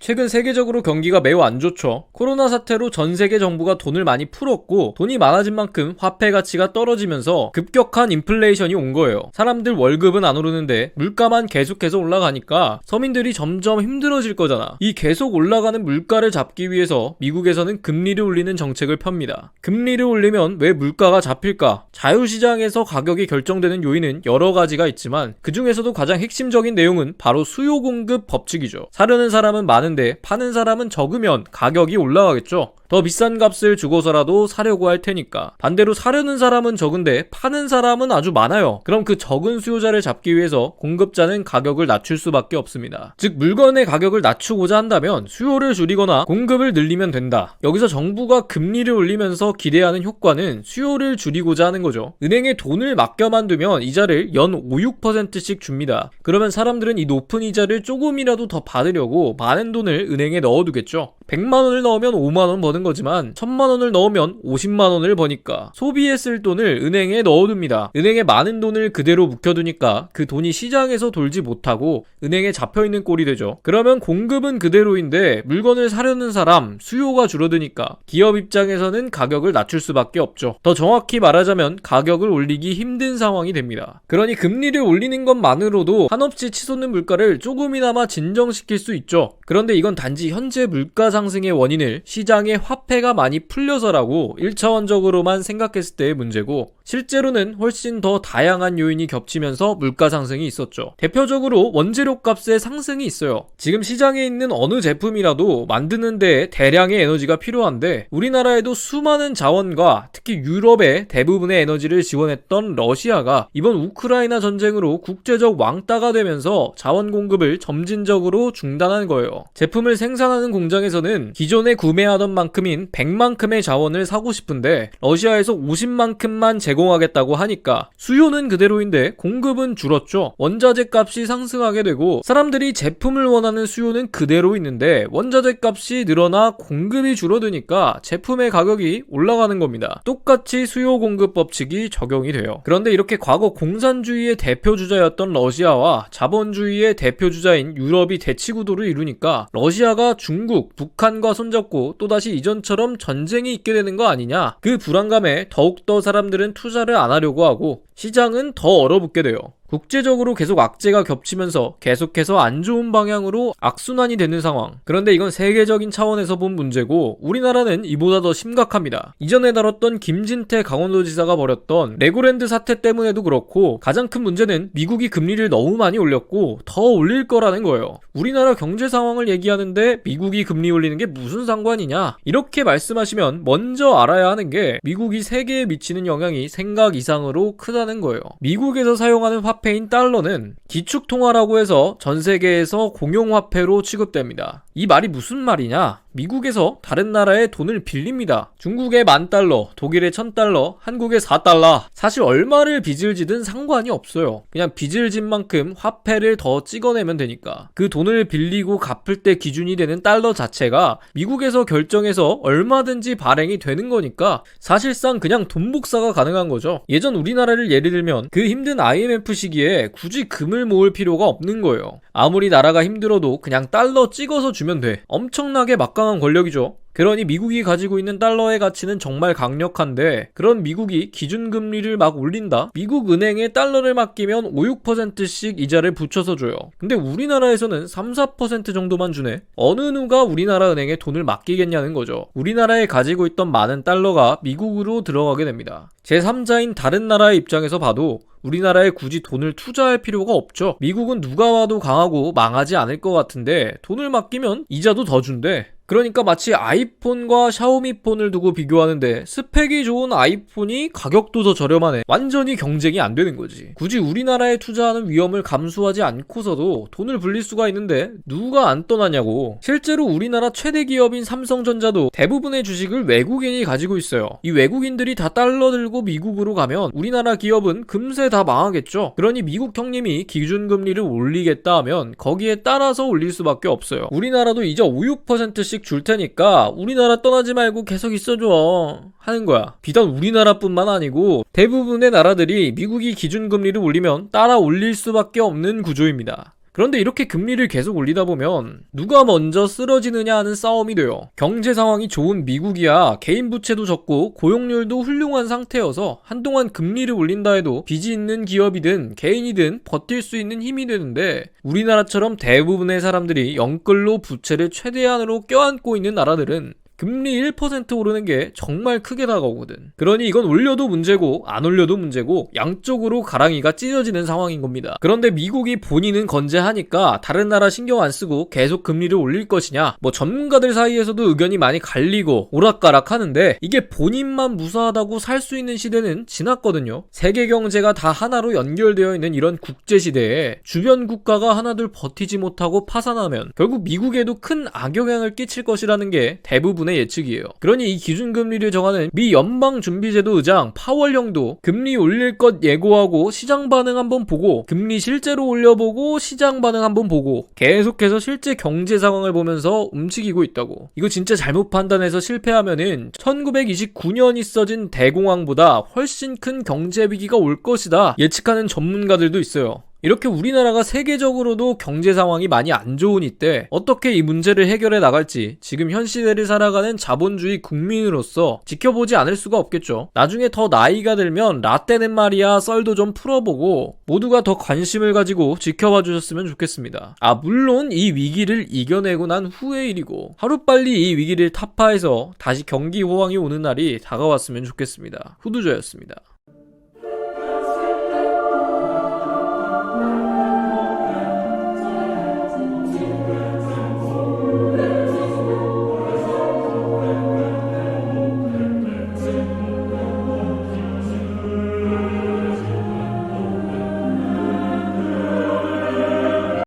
최근 세계적으로 경기가 매우 안 좋죠. 코로나 사태로 전 세계 정부가 돈을 많이 풀었고 돈이 많아진 만큼 화폐 가치가 떨어지면서 급격한 인플레이션이 온 거예요. 사람들 월급은 안 오르는데 물가만 계속해서 올라가니까 서민들이 점점 힘들어질 거잖아. 이 계속 올라가는 물가를 잡기 위해서 미국에서는 금리를 올리는 정책을 펴니다. 금리를 올리면 왜 물가가 잡힐까? 자유시장에서 가격이 결정되는 요인은 여러 가지가 있지만 그 중에서도 가장 핵심적인 내용은 바로 수요 공급 법칙이죠. 사려는 사람은 많은데 파는 사람은 적으면 가격이 올라가겠죠. 더 비싼 값을 주고서라도 사려고 할 테니까. 반대로 사려는 사람은 적은데 파는 사람은 아주 많아요. 그럼 그 적은 수요자를 잡기 위해서 공급자는 가격을 낮출 수밖에 없습니다. 즉 물건의 가격을 낮추고자 한다면 수요를 줄이거나 공급을 늘리면 된다. 여기서 정부가 금리를 올리면서 기대하는 효과는 수요를 줄이고자 하는 거죠. 은행에 돈을 맡겨만 두면 이자를 연 5, 6%씩 줍니다. 그러면 사람들은 이 높은 이자를 조금이라도 더 받으려고 많은 돈을 은행에 넣어두겠죠. 100만원을 넣으면 5만원 버는 거지만 1000만원을 넣으면 50만원을 버니까 소비에 쓸 돈을 은행에 넣어둡니다. 은행에 많은 돈을 그대로 묵혀두니까 그 돈이 시장에서 돌지 못하고 은행에 잡혀있는 꼴이 되죠. 그러면 공급은 그대로인데 물건을 사려는 사람, 수요가 줄어드니까 기업 입장에서는 가격을 낮출 수밖에 없죠. 더 정확히 말하자면 가격을 올리기 힘든 상황이 됩니다. 그러니 금리를 올리는 것만으로도 한없이 치솟는 물가를 조금이나마 진정시킬 수 있죠. 그런데 이건 단지 현재 물가 상승의 원인을 시장의 화폐가 많이 풀려서라고 1차원적으로만 생각했을 때의 문제고 실제로는 훨씬 더 다양한 요인이 겹치면서 물가 상승이 있었죠. 대표적으로 원재료 값의 상승이 있어요. 지금 시장에 있는 어느 제품이라도 만드는 데 대량의 에너지가 필요한데 우리나라에도 수많은 자원과 특히 유럽의 대부분의 에너지를 지원했던 러시아가 이번 우크라이나 전쟁으로 국제적 왕따가 되면서 자원 공급을 점진적으로 중단한 거예요. 제품을 생산하는 공장에서는 기존에 구매하던 만큼인 100만큼의 자원을 사고 싶은데 러시아에서 50만큼만 제공하겠다고 하니까 수요는 그대로인데 공급은 줄었죠. 원자재 값이 상승하게 되고 사람들이 제품을 원하는 수요는 그대로 있는데 원자재 값이 늘어나 공급이 줄어드니까 제품의 가격이 올라가는 겁니다. 똑같이 수요 공급 법칙이 적용이 돼요. 그런데 이렇게 과거 공산주의의 대표주자였던 러시아와 자본주의의 대표주자인 유럽이 대치구도를 이루니까 러시아가 중국, 북한과 손잡고 또다시 이전처럼 전쟁이 있게 되는 거 아니냐. 그 불안감에 더욱더 사람들은 투자를 안 하려고 하고 시장은 더 얼어붙게 돼요. 국제적으로 계속 악재가 겹치면서 계속해서 안 좋은 방향으로 악순환이 되는 상황. 그런데 이건 세계적인 차원에서 본 문제고 우리나라는 이보다 더 심각합니다. 이전에 다뤘던 김진태 강원도지사가 벌였던 레고랜드 사태 때문에도 그렇고 가장 큰 문제는 미국이 금리를 너무 많이 올렸고 더 올릴 거라는 거예요. 우리나라 경제 상황을 얘기하는데 미국이 금리 올리는 게 무슨 상관이냐? 이렇게 말씀하시면 먼저 알아야 하는 게 미국이 세계에 미치는 영향이 생각 이상으로 크다는 거예요. 미국에서 사용하는 화폐인 달러는 기축통화라고 해서 전 세계에서 공용화폐로 취급됩니다. 이 말이 무슨 말이냐? 미국에서 다른 나라에 돈을 빌립니다. 중국의 10,000달러, 독일의 1,000달러, 한국의 4달러. 사실 얼마를 빚을 지든 상관이 없어요. 그냥 빚을 진 만큼 화폐를 더 찍어내면 되니까. 그 돈을 빌리고 갚을 때 기준이 되는 달러 자체가 미국에서 결정해서 얼마든지 발행이 되는 거니까 사실상 그냥 돈 복사가 가능한 거죠. 예전 우리나라를 예를 들면 그 힘든 IMF 시기에 굳이 금을 모을 필요가 없는 거예요. 아무리 나라가 힘들어도 그냥 달러 찍어서 주면 돼. 엄청나게 막강한 권력이죠. 그러니 미국이 가지고 있는 달러의 가치는 정말 강력한데 그런 미국이 기준금리를 막 올린다? 미국 은행에 달러를 맡기면 5, 6%씩 이자를 붙여서 줘요. 근데 우리나라에서는 3, 4% 정도만 주네? 어느 누가 우리나라 은행에 돈을 맡기겠냐는 거죠. 우리나라에 가지고 있던 많은 달러가 미국으로 들어가게 됩니다. 제3자인 다른 나라의 입장에서 봐도 우리나라에 굳이 돈을 투자할 필요가 없죠. 미국은 누가 와도 강하고 망하지 않을 것 같은데 돈을 맡기면 이자도 더 준대. 그러니까 마치 아이폰과 샤오미 폰을 두고 비교하는데 스펙이 좋은 아이폰이 가격도 더 저렴하네. 완전히 경쟁이 안 되는 거지. 굳이 우리나라에 투자하는 위험을 감수하지 않고서도 돈을 불릴 수가 있는데 누가 안 떠나냐고. 실제로 우리나라 최대 기업인 삼성전자도 대부분의 주식을 외국인이 가지고 있어요. 이 외국인들이 다 달러 들고 미국으로 가면 우리나라 기업은 금세 다 망하겠죠. 그러니 미국 형님이 기준금리를 올리겠다 하면 거기에 따라서 올릴 수밖에 없어요. 우리나라도 이자 5, 6%씩 줄 테니까 우리나라 떠나지 말고 계속 있어줘 하는 거야. 비단 우리나라뿐만 아니고 대부분의 나라들이 미국이 기준금리를 올리면 따라 올릴 수밖에 없는 구조입니다. 그런데 이렇게 금리를 계속 올리다 보면 누가 먼저 쓰러지느냐 하는 싸움이 돼요. 경제 상황이 좋은 미국이야 개인 부채도 적고 고용률도 훌륭한 상태여서 한동안 금리를 올린다 해도 빚이 있는 기업이든 개인이든 버틸 수 있는 힘이 되는데, 우리나라처럼 대부분의 사람들이 영끌로 부채를 최대한으로 껴안고 있는 나라들은 금리 1% 오르는 게 정말 크게 다가오거든. 그러니 이건 올려도 문제고 안 올려도 문제고 양쪽으로 가랑이가 찢어지는 상황인 겁니다. 그런데 미국이 본인은 건재하니까 다른 나라 신경 안 쓰고 계속 금리를 올릴 것이냐, 뭐 전문가들 사이에서도 의견이 많이 갈리고 오락가락 하는데, 이게 본인만 무사하다고 살 수 있는 시대는 지났거든요. 세계 경제가 다 하나로 연결되어 있는 이런 국제 시대에 주변 국가가 하나둘 버티지 못하고 파산하면 결국 미국에도 큰 악영향을 끼칠 것이라는 게 대부분 예측이에요. 그러니 이 기준금리를 정하는 미 연방준비제도 의장 파월 형도 금리 올릴 것 예고하고 시장 반응 한번 보고, 금리 실제로 올려보고 시장 반응 한번 보고, 계속해서 실제 경제 상황을 보면서 움직이고 있다고. 이거 진짜 잘못 판단해서 실패하면은 1929년 있어진 대공황보다 훨씬 큰 경제 위기가 올 것이다 예측하는 전문가들도 있어요. 이렇게 우리나라가 세계적으로도 경제 상황이 많이 안 좋은 이때 어떻게 이 문제를 해결해 나갈지 지금 현 시대를 살아가는 자본주의 국민으로서 지켜보지 않을 수가 없겠죠. 나중에 더 나이가 들면 라떼는 말이야 썰도 좀 풀어보고 모두가 더 관심을 가지고 지켜봐 주셨으면 좋겠습니다. 물론 이 위기를 이겨내고 난 후의 일이고 하루빨리 이 위기를 타파해서 다시 경기 호황이 오는 날이 다가왔으면 좋겠습니다. 후두저였습니다.